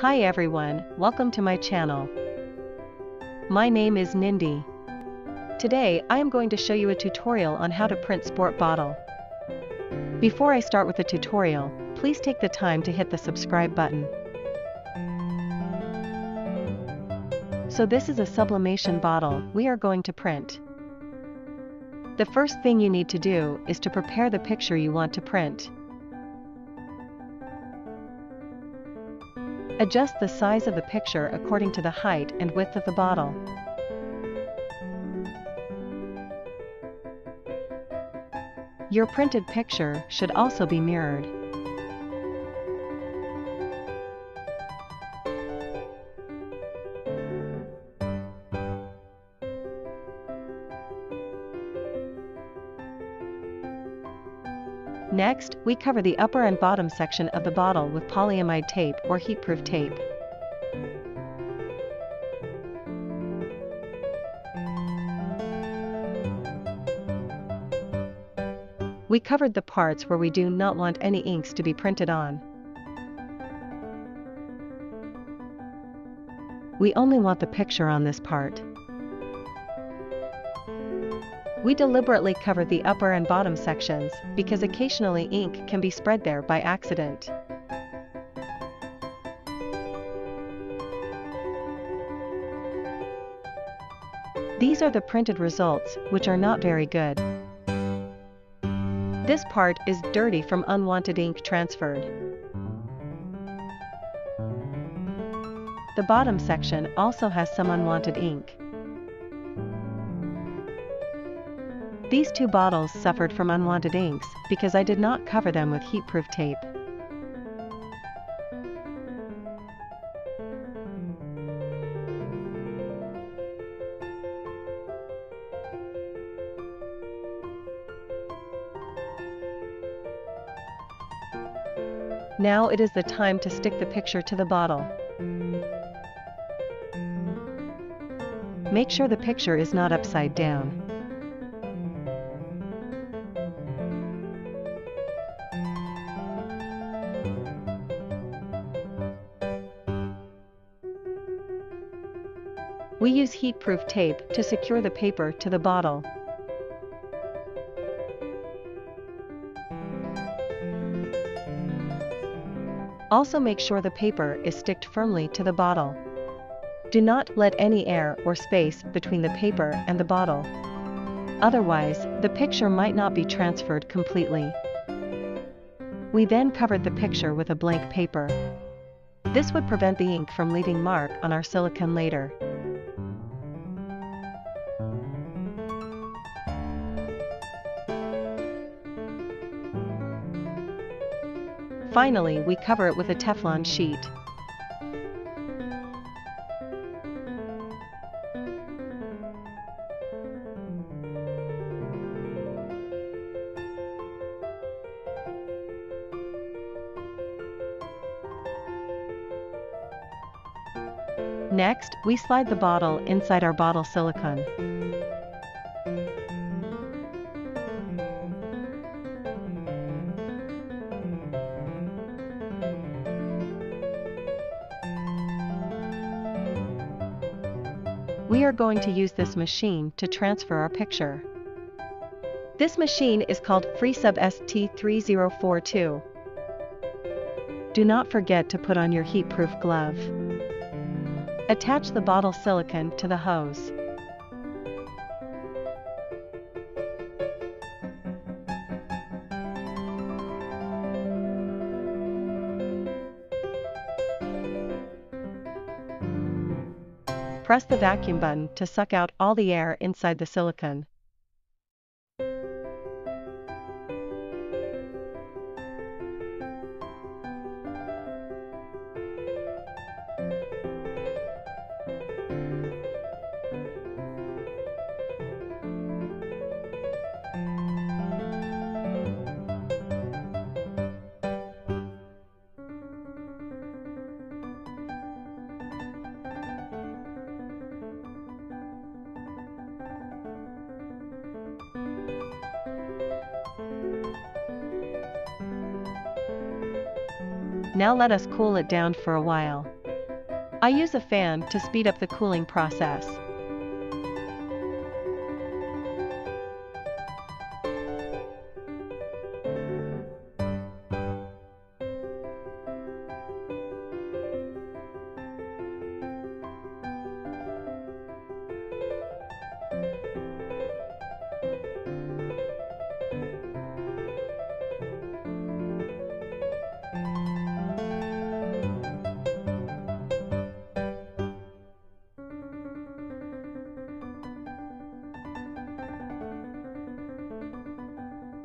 Hi everyone, welcome to my channel. My name is Nindi. Today I am going to show you a tutorial on how to print sport bottle. Before I start with the tutorial, please take the time to hit the subscribe button. So this is a sublimation bottle we are going to print. The first thing you need to do is to prepare the picture you want to print. Adjust the size of the picture according to the height and width of the bottle. Your printed picture should also be mirrored. Next, we cover the upper and bottom section of the bottle with polyamide tape or heatproof tape. We covered the parts where we do not want any inks to be printed on. We only want the picture on this part. We deliberately covered the upper and bottom sections, because occasionally ink can be spread there by accident. These are the printed results, which are not very good. This part is dirty from unwanted ink transferred. The bottom section also has some unwanted ink. These two bottles suffered from unwanted inks because I did not cover them with heatproof tape. Now it is the time to stick the picture to the bottle. Make sure the picture is not upside down. We use heatproof tape to secure the paper to the bottle. Also make sure the paper is sticked firmly to the bottle. Do not let any air or space between the paper and the bottle. Otherwise, the picture might not be transferred completely. We then covered the picture with a blank paper. This would prevent the ink from leaving mark on our silicone later. Finally, we cover it with a Teflon sheet. Next, we slide the bottle inside our bottle silicone. We are going to use this machine to transfer our picture. This machine is called FreeSub ST3042. Do not forget to put on your heatproof glove. Attach the bottle silicone to the hose. Press the vacuum button to suck out all the air inside the silicone. Now let us cool it down for a while. I use a fan to speed up the cooling process.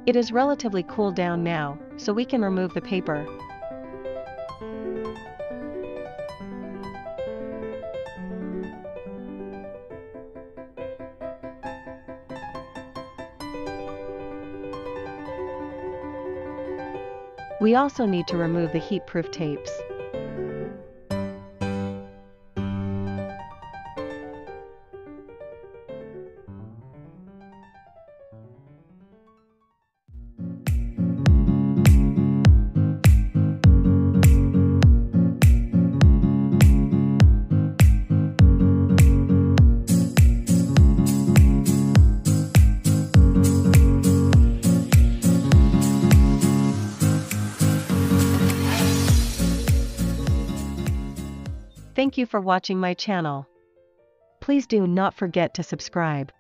It is relatively cooled down now, so we can remove the paper. We also need to remove the heat-proof tapes. Thank you for watching my channel. Please do not forget to subscribe.